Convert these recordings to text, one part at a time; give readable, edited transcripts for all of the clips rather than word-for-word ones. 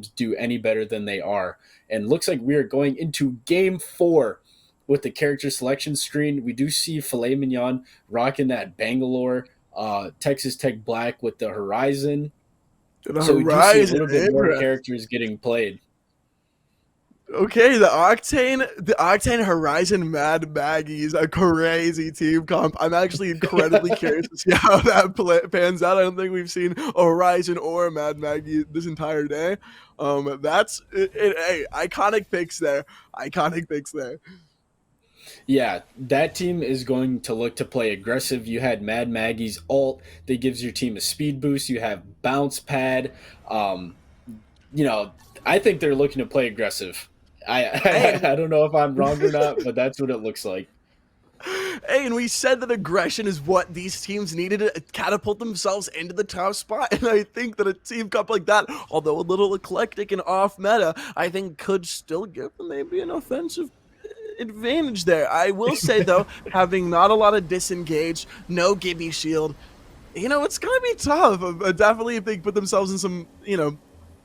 teams do any better than they are. And looks like we are going into game 4 with the character selection screen. We do see Filet Mignon rocking that Bangalore Texas Tech black with the Horizon. The So we do see a Horizon, little bit more interesting. characters getting played. Okay, the Octane Horizon Mad Maggie is a crazy team comp. I'm actually incredibly curious to see how that pans out. I don't think we've seen a Horizon or a Mad Maggie this entire day. That's it. Hey, iconic picks there. Iconic picks there. Yeah, that team is going to look to play aggressive. You had Mad Maggie's ult that gives your team a speed boost. You have bounce pad. Um, you know, I think they're looking to play aggressive. I, And I don't know if I'm wrong or not, but that's what it looks like. hey, and we said that aggression is what these teams needed to catapult themselves into the top spot. And I think that a team cup like that, although a little eclectic and off meta, I think could still give them maybe an offensive advantage there. I will say though, having not a lot of disengage, no Gibby shield, it's gonna be tough. Definitely if they put themselves in some,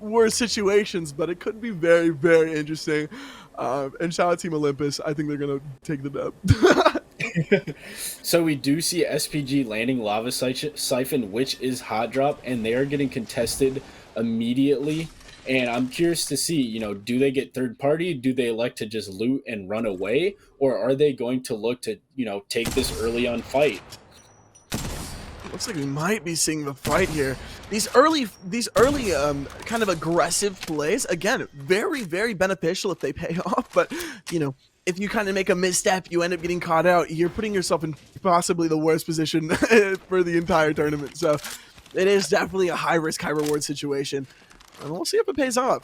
worse situations, but it could be very, very interesting. And shout out Team Olympus. I think they're gonna take the dub. So we do see SPG landing Lava Siphon, which is hot drop, and they are getting contested immediately. And I'm curious to see, do they get third party? Do they elect to just loot and run away? Or are they going to look to, take this early on fight? Looks like we might be seeing the fight here. These early kind of aggressive plays, again, very, very beneficial if they pay off. But, if you kind of make a misstep, you end up getting caught out, you're putting yourself in possibly the worst position for the entire tournament. So it is definitely a high risk, high reward situation. And we'll see if it pays off.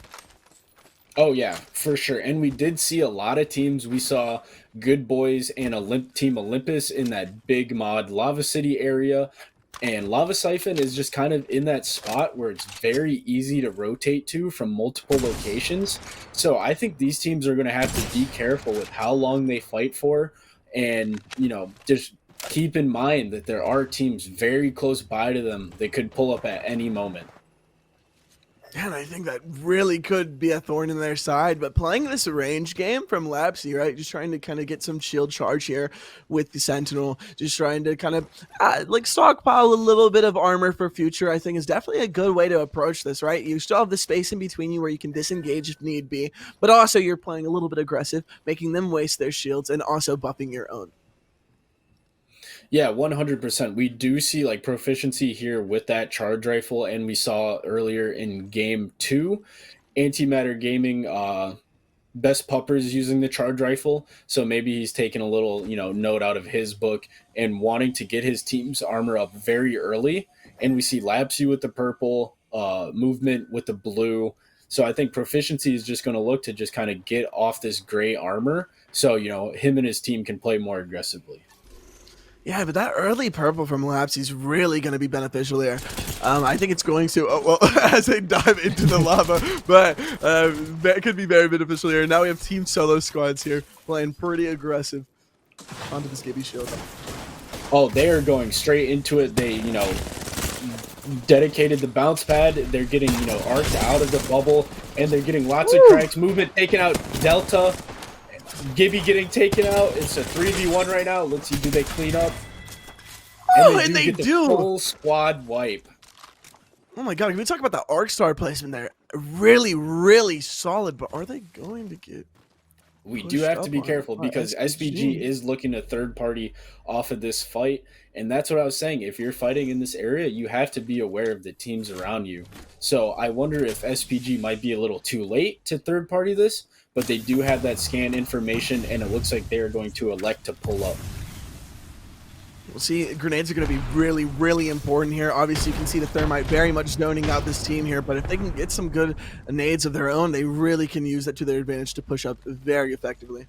Oh yeah, for sure. And we did see a lot of teams. We saw Good Boys and Team Olympus in that big mod Lava City area. And Lava Siphon is just kind of in that spot where it's very easy to rotate to from multiple locations. So I think these teams are going to have to be careful with how long they fight for. And, just keep in mind that there are teams very close by to them that could pull up at any moment. And I think that really could be a thorn in their side. But playing this range game from Lapsy, right? Just trying to kind of get some shield charge here with the Sentinel. Just trying to kind of stockpile a little bit of armor for future, I think is definitely a good way to approach this, right? You still have the space in between you where you can disengage if need be. But also you're playing a little bit aggressive, making them waste their shields and also buffing your own. Yeah, 100%. We do see proficiency here with that charge rifle, and we saw earlier in game 2, Antimatter Gaming best puppers using the charge rifle. So maybe he's taking a little, note out of his book and wanting to get his team's armor up very early. And we see Lapsy with the purple, movement with the blue. So I think proficiency is just going to look to just kind of get off this gray armor. So, him and his team can play more aggressively. Yeah, but that early purple from Lapsy is really going to be beneficial here. I think it's going to, as they dive into the lava, but that could be very beneficial here. Now we have team solo squads here playing pretty aggressive onto this Gibby shield. Oh, they are going straight into it. They, dedicated the bounce pad. They're getting, arced out of the bubble, and they're getting lots of cracks. Movement taking out Delta. Gibby getting taken out. It's a 3v1 right now. Let's see, do they clean up? And they get the do. full squad wipe. Oh my god, can we talk about the Arc Star placement there? Really, really solid, but are they going to get... We do have to be careful because SPG is looking to third party off of this fight. And that's what I was saying. If you're fighting in this area, you have to be aware of the teams around you. So I wonder if SPG might be a little too late to third party this, but they do have that scan information, and it looks like they're going to elect to pull up. We'll see. Grenades are going to be really, really important here. Obviously, you can see the Thermite very much zoning out this team here, but if they can get some good nades of their own, they really can use that to their advantage to push up very effectively.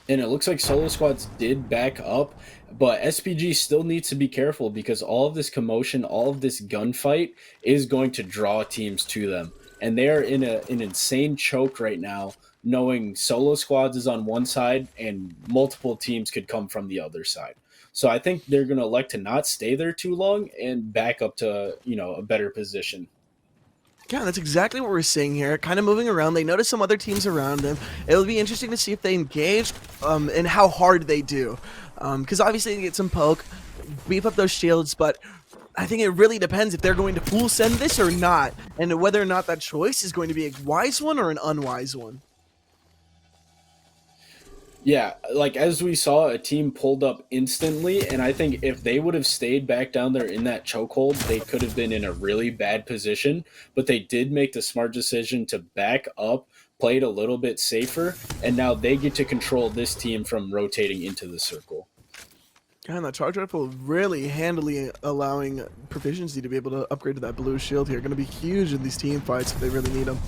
And it looks like solo squads did back up, but SPG still needs to be careful because all of this commotion, all of this gunfight is going to draw teams to them. And they are in an insane choke right now, knowing solo squads is on one side and multiple teams could come from the other side. So I think they're going to elect to not stay there too long and back up to, a better position. Yeah, that's exactly what we're seeing here. Kind of moving around. They notice some other teams around them. It'll be interesting to see if they engage and how hard they do. Because obviously they get some poke, beef up those shields, but I think it really depends if they're going to full send this or not, and whether or not that choice is going to be a wise one or an unwise one. Yeah, like as we saw, a team pulled up instantly, and I think if they would have stayed back down there in that chokehold, they could have been in a really bad position. But they did make the smart decision to back up, play it a little bit safer, and now they get to control this team from rotating into the circle. And that charge rifle really handily allowing proficiency to be able to upgrade to that blue shield here. Going to be huge in these team fights if they really need them.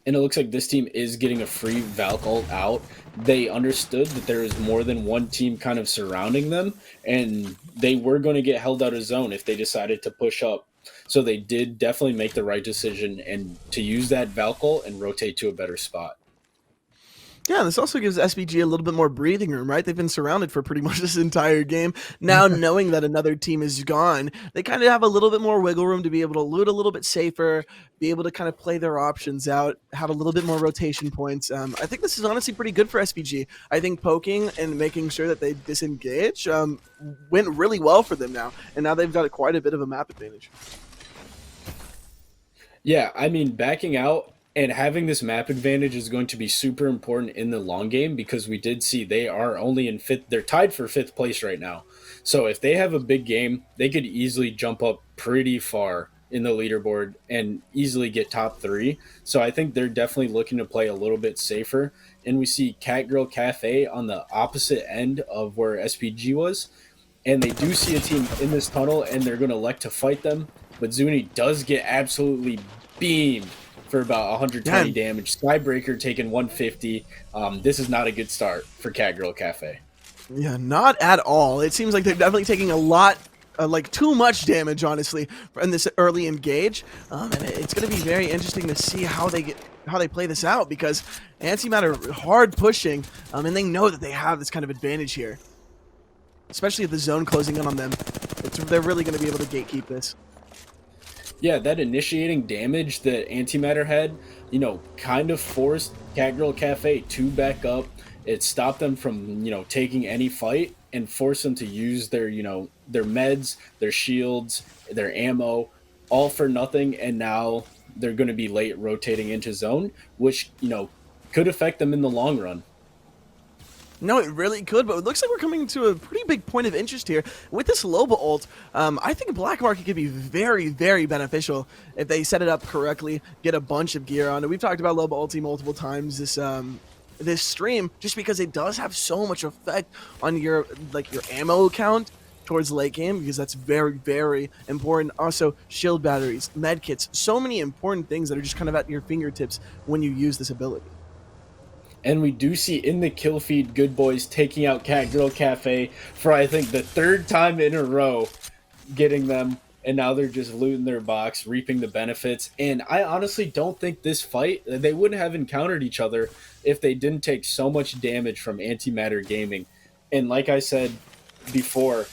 And it looks like this team is getting a free Valk ult out. They understood that there is more than one team kind of surrounding them, and they were going to get held out of zone if they decided to push up. So they did definitely make the right decision and to use that Valk ult and rotate to a better spot. Yeah, this also gives SPG a little bit more breathing room, right? They've been surrounded for pretty much this entire game. Now, knowing that another team is gone, they kind of have a little bit more wiggle room to be able to loot a little bit safer, be able to kind of play their options out, have a little bit more rotation points. I think this is honestly pretty good for SPG. I think poking and making sure that they disengage went really well for them now, and now they've got quite a bit of a map advantage. Yeah, I mean, backing out and having this map advantage is going to be super important in the long game because we did see they are only in fifth. They're tied for fifth place right now. So if they have a big game, they could easily jump up pretty far in the leaderboard and easily get top three. So I think they're definitely looking to play a little bit safer. And we see Catgirl Cafe on the opposite end of where SPG was. And they do see a team in this tunnel and they're going to elect to fight them. But Zuni does get absolutely beamed for about 120 damage. Skybreaker taking 150. This is not a good start for Catgirl Cafe. Yeah, not at all. It seems like they're definitely taking a lot, like too much damage, honestly, in this early engage. And it's going to be very interesting to see how they play this out because Antimatter hard pushing, and they know that they have this kind of advantage here, especially if the zone closing in on them. They're really going to be able to gatekeep this. Yeah, that initiating damage that Antimatter had, kind of forced Catgirl Cafe to back up. It stopped them from, taking any fight and forced them to use their, their meds, their shields, their ammo, all for nothing. And now they're going to be late rotating into zone, which, could affect them in the long run. No, it really could, but it looks like we're coming to a pretty big point of interest here. With this Loba ult, I think Black Market could be very, very beneficial if they set it up correctly, get a bunch of gear on it. We've talked about Loba ulti multiple times this stream, just because it does have so much effect on your ammo count towards late game, because that's very, very important. Also, shield batteries, med kits, so many important things that are just kind of at your fingertips when you use this ability. And we do see in the kill feed Good Boys taking out Catgirl Cafe for, I think, the third time in a row, getting them. And now they're just looting their box, reaping the benefits. And I honestly don't think this fight, they wouldn't have encountered each other if they didn't take so much damage from Antimatter Gaming. And like I said before,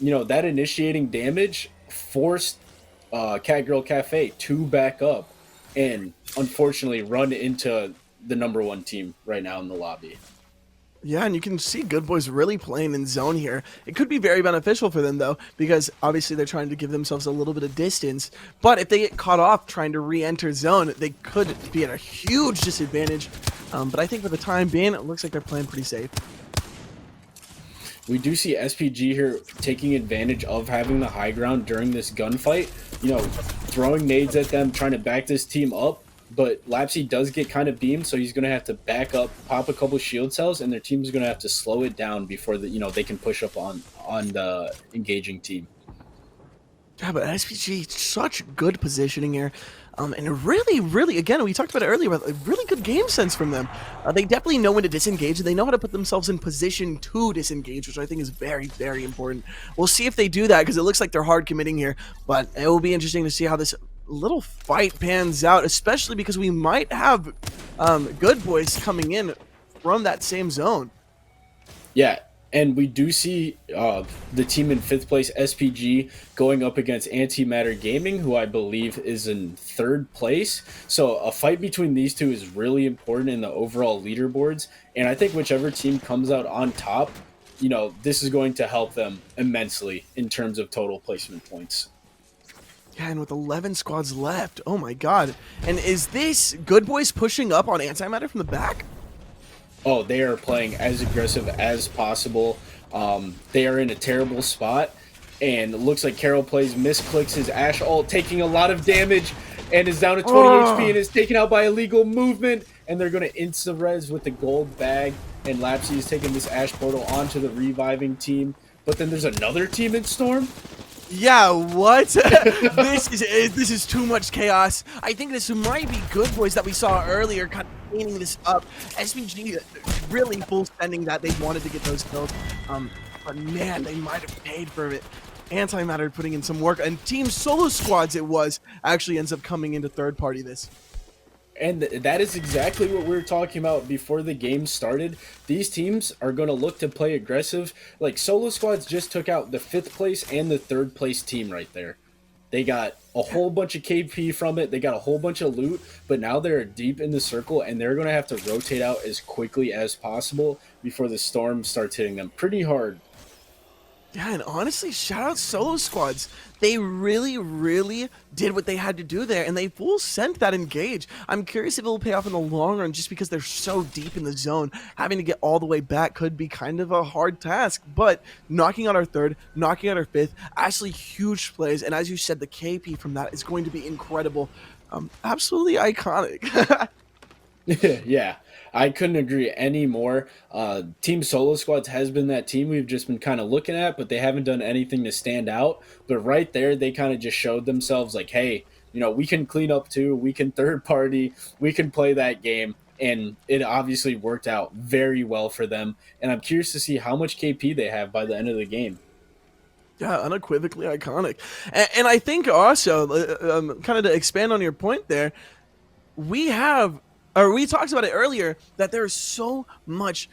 that initiating damage forced Catgirl Cafe to back up and unfortunately run into the number one team right now in the lobby. Yeah, and you can see Good Boys really playing in zone here. It could be very beneficial for them, though, because obviously they're trying to give themselves a little bit of distance. But if they get caught off trying to re-enter zone, they could be at a huge disadvantage. But I think for the time being, it looks like they're playing pretty safe. We do see SPG here taking advantage of having the high ground during this gunfight, throwing nades at them, trying to back this team up. But Lapsy does get kind of beamed, so he's going to have to back up, pop a couple shield cells, and their team's going to have to slow it down before they can push up on the engaging team. Yeah, but SPG, such good positioning here. And really, really, again, we talked about it earlier, about a really good game sense from them. They definitely know when to disengage, and they know how to put themselves in position to disengage, which I think is very, very important. We'll see if they do that, because it looks like they're hard committing here, but it will be interesting to see how this little fight pans out, especially because we might have Good Boys coming in from that same zone. Yeah, And we do see the team in fifth place, SPG, going up against Antimatter Gaming, who I believe is in third place. So a fight between these two is really important in the overall leaderboards. And I think whichever team comes out on top, this is going to help them immensely in terms of total placement points. Yeah, and with 11 squads left, oh my god. And is this Good Boys pushing up on Antimatter from the back? Oh, they are playing as aggressive as possible. They are in a terrible spot, and it looks like Carroll plays misclicks his Ashe ult, taking a lot of damage, and is down to 20 HP and is taken out by illegal movement. And they're going to insta-res with the gold bag, and Lapsy is taking this Ashe portal onto the reviving team. But then there's another team in Storm. Yeah, what? This is too much chaos. I think this might be Good Boys that we saw earlier, kind of cleaning this up. SPG really full spending that they wanted to get those kills. But man, they might have paid for it. Antimatter putting in some work, and Team Solo Squads actually ends up coming into third party this. And that is exactly what we were talking about before the game started. These teams are going to look to play aggressive. Like, Solo Squads just took out the 5th place and the 3rd place team right there. They got a whole bunch of KP from it. They got a whole bunch of loot, but now they're deep in the circle, and they're going to have to rotate out as quickly as possible before the storm starts hitting them pretty hard. Yeah, and honestly, shout out Solo Squads. They really, really did what they had to do there, and they full sent that engage. I'm curious if it will pay off in the long run just because they're so deep in the zone. Having to get all the way back could be kind of a hard task, but knocking out our 3rd, knocking out our 5th, actually huge plays, and as you said, the KP from that is going to be incredible. Absolutely iconic. Yeah, I couldn't agree anymore. Team Solo Squads has been that team we've just been kind of looking at, but they haven't done anything to stand out. But right there, they kind of just showed themselves like, hey, we can clean up too. We can third party. We can play that game. And it obviously worked out very well for them. And I'm curious to see how much KP they have by the end of the game. Yeah, unequivocally iconic. And I think also, kind of to expand on your point there, we talked about it earlier, that there's so much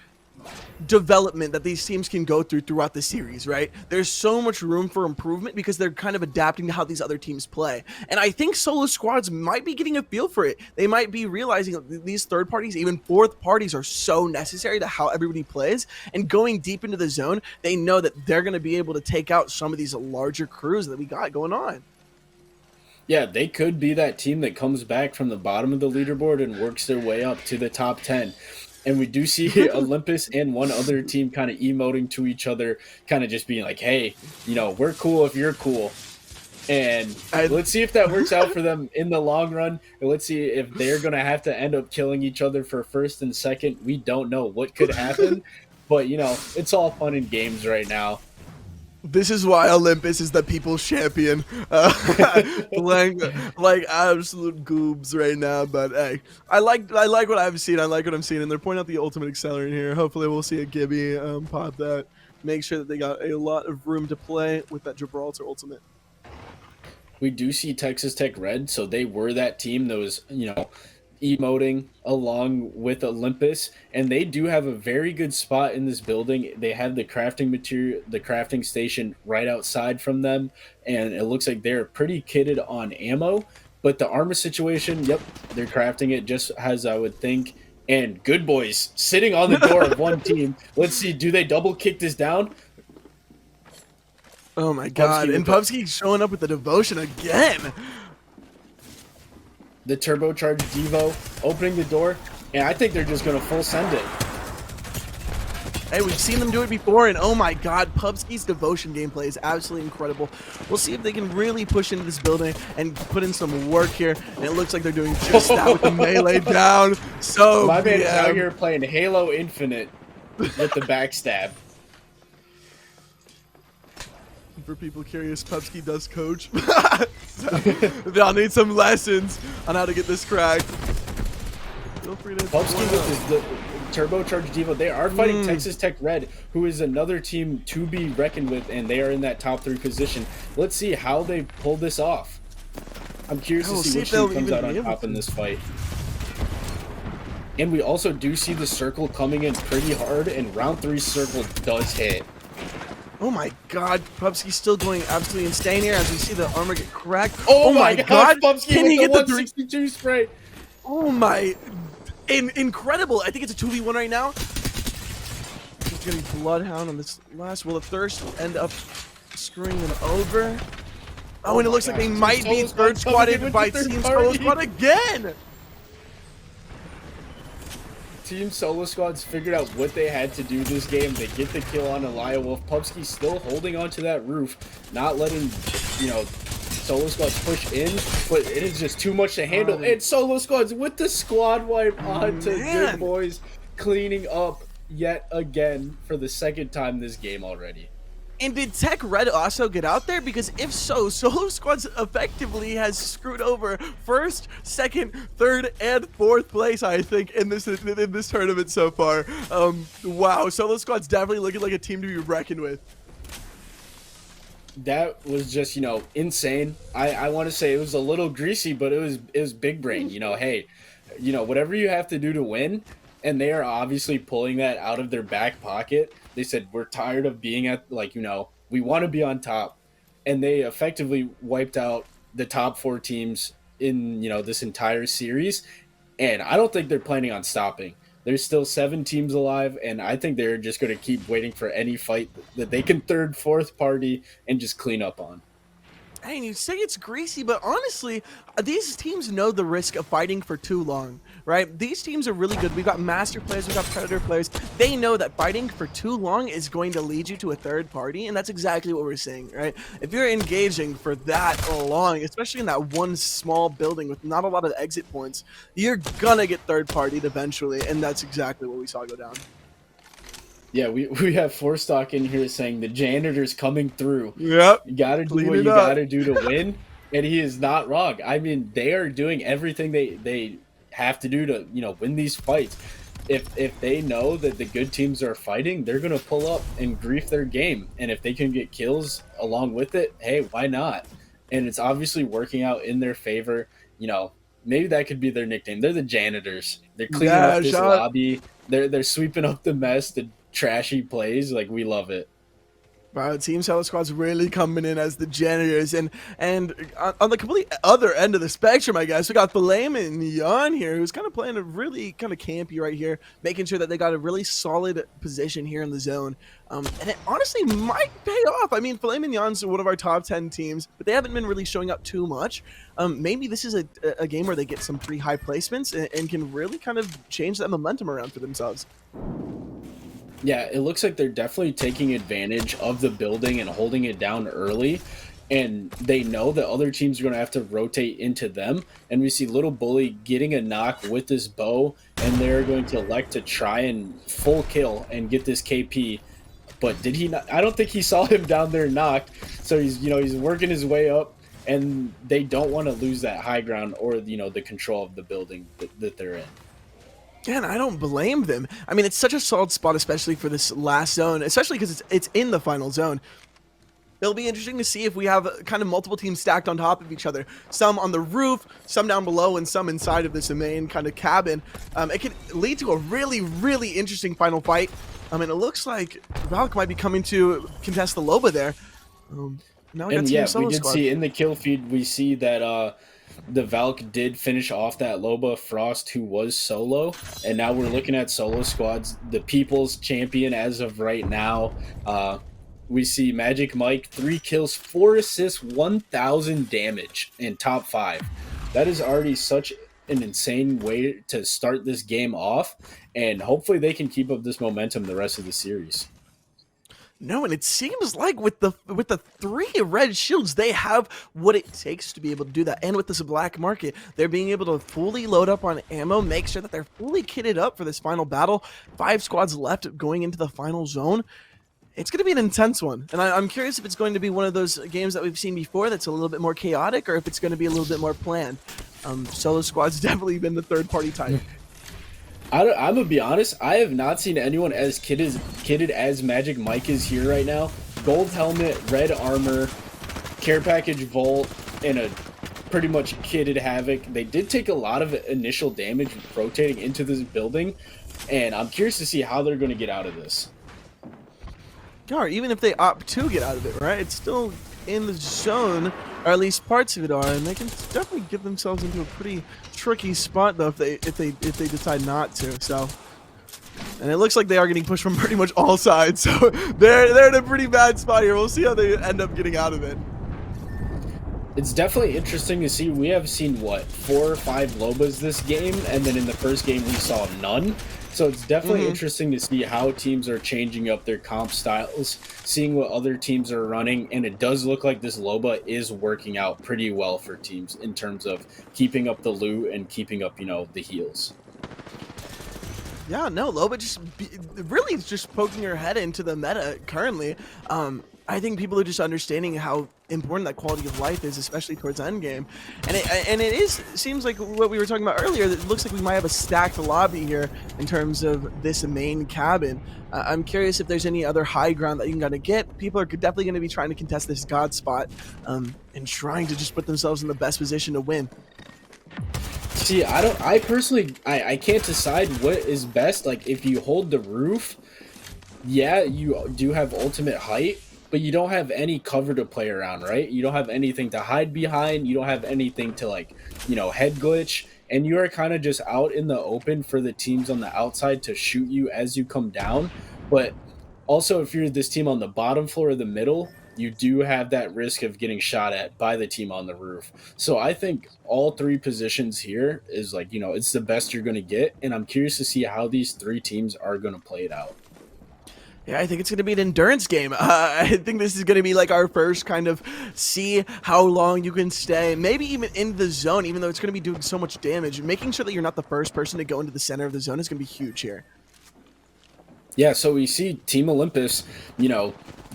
development that these teams can go throughout the series, right? There's so much room for improvement because they're kind of adapting to how these other teams play. And I think Solo Squads might be getting a feel for it. They might be realizing that these third parties, even fourth parties, are so necessary to how everybody plays. And going deep into the zone, they know that they're going to be able to take out some of these larger crews that we got going on. Yeah, they could be that team that comes back from the bottom of the leaderboard and works their way up to the top 10. And we do see Olympus and one other team kind of emoting to each other, kind of just being like, hey, we're cool if you're cool. And let's see if that works out for them in the long run. And let's see if they're going to have to end up killing each other for first and second. We don't know what could happen. But, it's all fun and games right now. This is why Olympus is the people's champion. Like absolute goobs right now. But hey, I like what I've seen. I like what I'm seeing, and they're pointing out the ultimate accelerant here. Hopefully, we'll see a Gibby pop that. Make sure that they got a lot of room to play with that Gibraltar ultimate. We do see Texas Tech Red, so they were that team that was, emoting along with Olympus, and they do have a very good spot in this building. They have the crafting material, the crafting station right outside from them, and it looks like they're pretty kitted on ammo. But the armor situation, yep, they're crafting it just as I would think. And Good Boys sitting on the door of one team. Let's see, do they double kick this down? Oh my god, and Pubsky showing up with the devotion again. The turbocharged Devo opening the door, and I think they're just going to full send it. Hey, we've seen them do it before, and oh my god, Pubsky's devotion gameplay is absolutely incredible. We'll see if they can really push into this building and put in some work here, and it looks like they're doing just that with the melee down. So my man is out here playing Halo Infinite with the backstab. For people curious, Pubsky does coach. So, they'll need some lessons on how to get this cracked. Feel free to. Pubsky with his turbocharged Devo. They are fighting Texas Tech Red, who is another team to be reckoned with, and they are in that top 3 position. Let's see how they pull this off. I'm curious to see which team comes out on top in this fight. And we also do see the circle coming in pretty hard, and round 3 circle does hit. Oh my god, Pupsky's still going absolutely insane here as we see the armor get cracked. Oh my god, Pupsky can with he the get the 162 spray? Oh my, incredible. I think it's a 2v1 right now. He's getting Bloodhound on this last. Will the Thirst end up screwing them over? Oh, and it looks like they might be third squadded by Team Solo Squad again. Team Solo Squad's figured out what they had to do this game. They get the kill on Elia Wolf. Pupsky still holding onto that roof, not letting, you know, Solo Squad's push in, but it is just too much to handle. And Solo Squad's with the squad wipe onto Good Boys, cleaning up yet again for the second time this game already. And did Tech Red also get out there? Because if so, Solo Squads effectively has screwed over first, second, third, and fourth place, I think, in this tournament so far. Wow, Solo Squad's definitely looking like a team to be reckoned with. That was just, you know, insane. I want to say it was a little greasy, but it was big brain. You know, hey, you know, whatever you have to do to win, and they are obviously pulling that out of their back pocket. They said, we're tired of being at, like, you know, we want to be on top. And they effectively wiped out the top 4 teams in, you know, this entire series. And I don't think they're planning on stopping. There's still 7 teams alive, and I think they're just going to keep waiting for any fight that they can third, fourth party and just clean up on. Hey, you say it's greasy, but honestly, these teams know the risk of fighting for too long, right? These teams are really good. We've got Master players, we've got Predator players. They know that fighting for too long is going to lead you to a third party, and that's exactly what we're seeing, right? If you're engaging for that long, especially in that one small building with not a lot of exit points, you're gonna get third partied eventually, and that's exactly what we saw go down. Yeah, we have Forstock in here saying the janitor's coming through. Yep. You got to do what you got to do to win, and he is not wrong. I mean, they are doing everything they have to do to, you know, win these fights. If they know that the good teams are fighting, they're going to pull up and grief their game. And if they can get kills along with it, hey, why not? And it's obviously working out in their favor. You know, maybe that could be their nickname. They're the janitors. They're cleaning up this lobby. They're sweeping up the mess, the trashy plays. Like, we love it. Wow, Team Solo Squad's really coming in as the janitors, and on the complete other end of the spectrum, I guess, we got Flame and Yon here, who's kind of playing a really kind of campy right here, making sure that they got a really solid position here in the zone, and it honestly might pay off. I mean, Flame and Yon's one of our top 10 teams, but they haven't been really showing up too much. Maybe this is a game where they get some pretty high placements and can really kind of change that momentum around for themselves. Yeah, it looks like they're definitely taking advantage of the building and holding it down early. And they know that other teams are going to have to rotate into them. And we see Little Bully getting a knock with this bow. And they're going to elect to try and full kill and get this KP. But did he not? I don't think he saw him down there knocked. So he's, you know, he's working his way up. And they don't want to lose that high ground or, you know, the control of the building that they're in. And I don't blame them. I mean, it's such a solid spot, especially for this last zone, especially because it's in the final zone. It'll be interesting to see if we have kind of multiple teams stacked on top of each other. Some on the roof, some down below, and some inside of this main kind of cabin. It could lead to a really, really interesting final fight. And it looks like Valk might be coming to contest the Loba there. Now we got Team Solo we did Squad. see in the kill feed, we see that the Valk did finish off that Loba Frost, who was solo, and now we're looking at Solo Squads, the people's champion as of right now. We see Magic Mike, 3 kills, 4 assists, 1,000 damage in top 5. That is already such an insane way to start this game off, and hopefully they can keep up this momentum the rest of the series. No, and it seems like with the 3 red shields, they have what it takes to be able to do that. And with this black market, they're being able to fully load up on ammo, make sure that they're fully kitted up for this final battle. 5 squads left going into the final zone. It's going to be an intense one. And I'm curious if it's going to be one of those games that we've seen before that's a little bit more chaotic, or if it's going to be a little bit more planned. Solo Squad's definitely been the third-party type. I'm gonna be honest, I have not seen anyone as kitted as Magic Mike is here right now. Gold helmet, red armor, care package vault, and a pretty much kitted havoc. They did take a lot of initial damage rotating into this building, and I'm curious to see how they're going to get out of this. Or even if they opt to get out of it, right? It's still in the zone, or at least parts of it are, and they can definitely get themselves into a pretty tricky spot though if they decide not to. So, and it looks like they are getting pushed from pretty much all sides. So they're in a pretty bad spot here. We'll see how they end up getting out of it. It's definitely interesting to see. We have seen what 4 or 5 Lobas this game, and then in the first game we saw none. So it's definitely interesting to see how teams are changing up their comp styles, seeing what other teams are running, and it does look like this Loba is working out pretty well for teams in terms of keeping up the loot and keeping up, the heals. Yeah, no, Loba really is just poking her head into the meta currently. I think people are just understanding how important that quality of life is, especially towards endgame. And it seems like what we were talking about earlier, that it looks like we might have a stacked lobby here in terms of this main cabin. I'm curious if there's any other high ground that you can kind of get. People are definitely going to be trying to contest this god spot and trying to just put themselves in the best position to win. See, I personally, I can't decide what is best. Like, if you hold the roof, yeah, you do have ultimate height, but you don't have any cover to play around, right? You don't have anything to hide behind. You don't have anything to, like, head glitch. And you are kind of just out in the open for the teams on the outside to shoot you as you come down. But also, if you're this team on the bottom floor or the middle, you do have that risk of getting shot at by the team on the roof. So I think all 3 positions here is like, it's the best you're going to get. And I'm curious to see how these 3 teams are going to play it out. Yeah, I think it's going to be an endurance game. I think this is going to be like our first kind of see how long you can stay, maybe even in the zone, even though it's going to be doing so much damage. Making sure that you're not the first person to go into the center of the zone is going to be huge here. Yeah, so we see Team Olympus,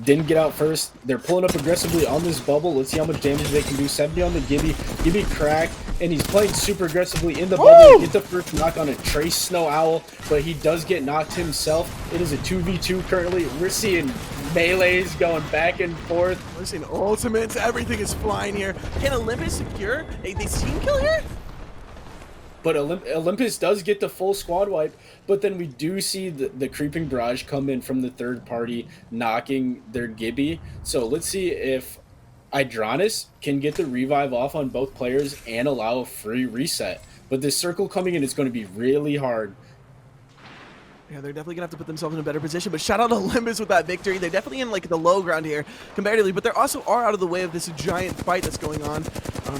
didn't get out first. They're pulling up aggressively on this bubble. Let's see how much damage they can do. 70 on the Gibby. Gibby cracked, and he's playing super aggressively in the bubble. Get the first knock on a Trace Snow Owl, but he does get knocked himself. It is a 2v2 currently. We're seeing melees going back and forth. We're seeing ultimates. Everything is flying here. Can Olympus secure a team kill here? But Olympus does get the full squad wipe, but then we do see the creeping barrage come in from the third party, knocking their Gibby. So let's see if Idronis can get the revive off on both players and allow a free reset. But this circle coming in is going to be really hard. Yeah, they're definitely going to have to put themselves in a better position, but shout out to Olympus with that victory. They're definitely in like the low ground here comparatively, but they also are out of the way of this giant fight that's going on.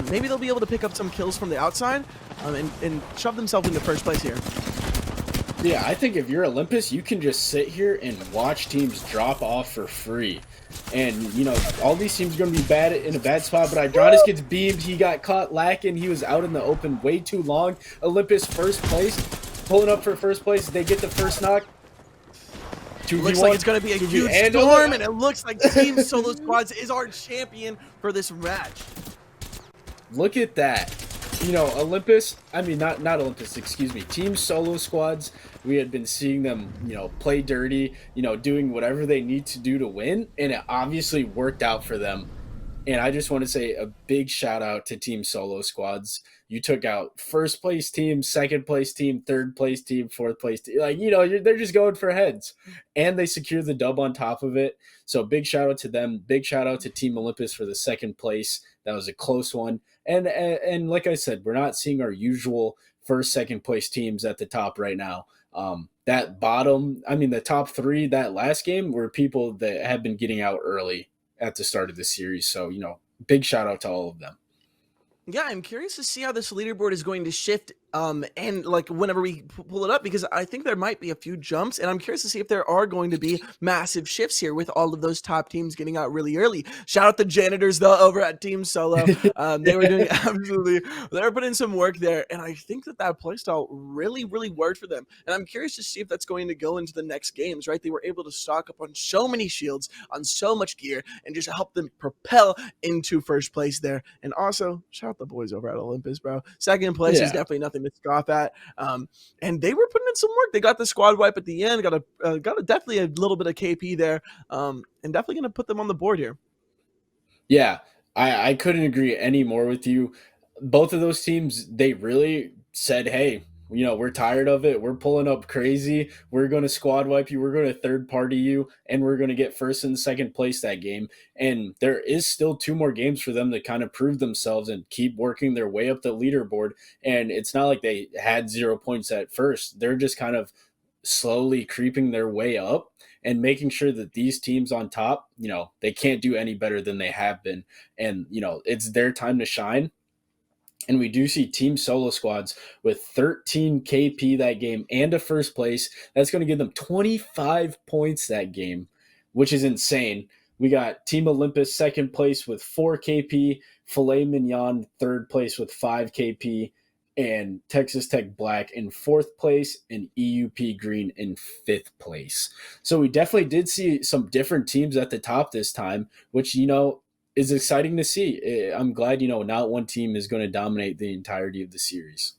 Maybe they'll be able to pick up some kills from the outside and shove themselves into first place here. Yeah, I think if you're Olympus, you can just sit here and watch teams drop off for free. And, all these teams are going to be in a bad spot, but Idronis gets beamed. He got caught lacking. He was out in the open way too long. Olympus first place. Pulling up for first place, they get the first knock. 2v1. Looks like it's going to be a huge storm, and it looks like Team Solo Squads is our champion for this match. Look at that. Olympus, not Olympus, excuse me, Team Solo Squads, we had been seeing them, play dirty, doing whatever they need to do to win, and it obviously worked out for them. And I just want to say a big shout out to Team Solo Squads. You took out first place team, second place team, third place team, fourth place team. Like, they're just going for heads. And they secured the dub on top of it. So big shout out to them. Big shout out to Team Olympus for the second place. That was a close one. And like I said, we're not seeing our usual first, second place teams at the top right now. That bottom, the top 3, that last game were people that have been getting out early at the start of the series. So, big shout out to all of them. Yeah, I'm curious to see how this leaderboard is going to shift and like whenever we pull it up, because I think there might be a few jumps, and I'm curious to see if there are going to be massive shifts here with all of those top teams getting out really early. Shout out the janitors though over at Team Solo. They were doing they were putting some work there, and I think that playstyle really worked for them, and I'm curious to see if that's going to go into the next games, right? They were able to stock up on so many shields, on so much gear, and just help them propel into first place there. And also shout out the boys over at Olympus, bro. Second place is definitely nothing to scoff at. And they were putting in some work. They got the squad wipe at the end, got a definitely a little bit of KP there, and definitely going to put them on the board here. Yeah, I couldn't agree any more with you. both of those teams, they really said, hey, we're tired of it. We're pulling up crazy. We're going to squad wipe you. We're going to third party you, and we're going to get first and second place that game. And there is still two more games for them to kind of prove themselves and keep working their way up the leaderboard. And it's not like they had 0 points at first. They're just kind of slowly creeping their way up and making sure that these teams on top, they can't do any better than they have been. And, it's their time to shine, and we do see team solo squads with 13 KP that game and a first place. That's going to give them 25 points that game, which is insane. We got Team Olympus second place with 4 KP, Filet Mignon third place with 5 KP, and Texas Tech Black in fourth place, and EUP Green in fifth place. So we definitely did see some different teams at the top this time, which, is exciting to see. I'm glad, not one team is going to dominate the entirety of the series.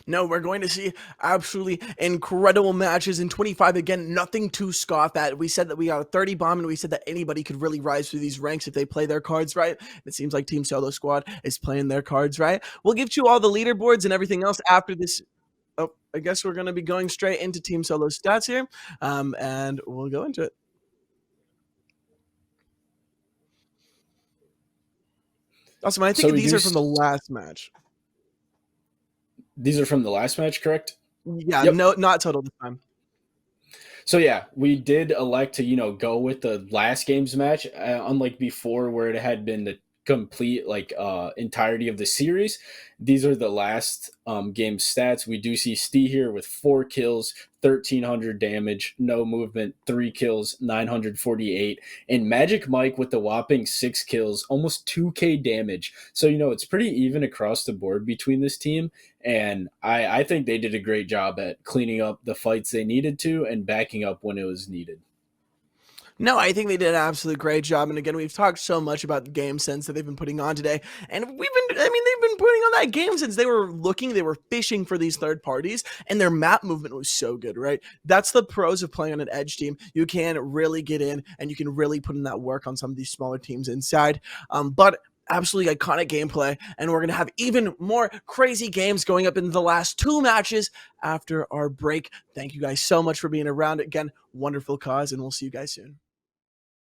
No, we're going to see absolutely incredible matches in 25. Again, nothing to scoff at. We said that we got a 30 bomb, and we said that anybody could really rise through these ranks if they play their cards right. It seems like Team Solo Squad is playing their cards right. We'll give you all the leaderboards and everything else after this. Oh, I guess we're going to be going straight into Team Solo stats here, and we'll go into it. Awesome. I think So these are from the last match. These are from the last match, correct? Yeah, Yep. no, not total this time. So yeah, we did elect to go with the last game's match, unlike before where it had been the complete entirety of the series. These are the last game stats. We do see Stee here with 4 kills, 1,300 damage, no movement, 3 kills, 948, and Magic Mike with the whopping 6 kills, almost 2k damage. So it's pretty even across the board between this team, and I think they did a great job at cleaning up the fights they needed to and backing up when it was needed. No, I think they did an absolute great job. And again, we've talked so much about the game sense that they've been putting on today. And they've been putting on that game sense. They were fishing for these third parties, and their map movement was so good, right? That's the pros of playing on an edge team. You can really get in, and you can really put in that work on some of these smaller teams inside. But absolutely iconic gameplay, and we're going to have even more crazy games going up in the last 2 matches after our break. Thank you guys so much for being around. Again, wonderful cause, and we'll see you guys soon.